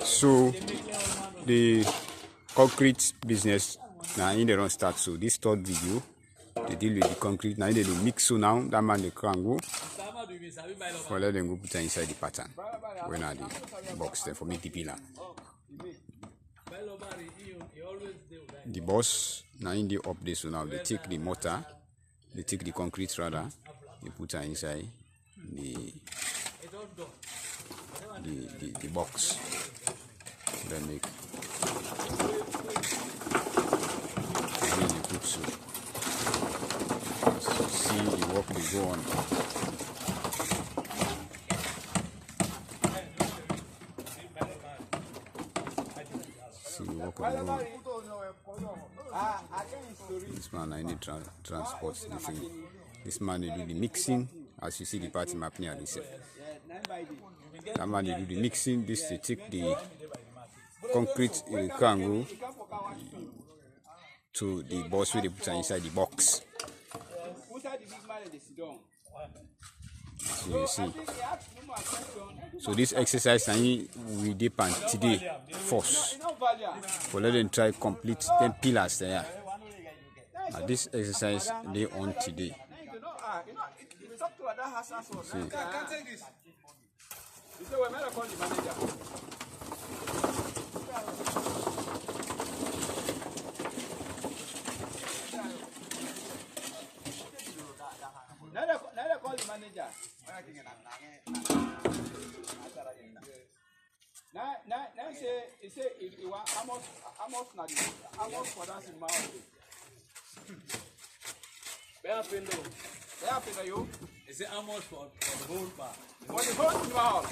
So the concrete business now in the run start. So this third video they deal with the concrete. Now they mix so now that man they can go for let them go put inside the pattern. When are the box there for make the pillar. The boss now in the up there, so now they take the mortar, they take the concrete rather, they put her inside the box. Then make then you put so see the work they go on. See the work on the road. This man I need transport the thing. This man they do the mixing, as you see the party map near this. That man they do the mixing. This they take the concrete can go to the box where they put inside the box. So you see. So this exercise we depend today first. For let them try complete 10 pillars there. This exercise they on today. See. Is it almost for the whole bar? For the whole bar.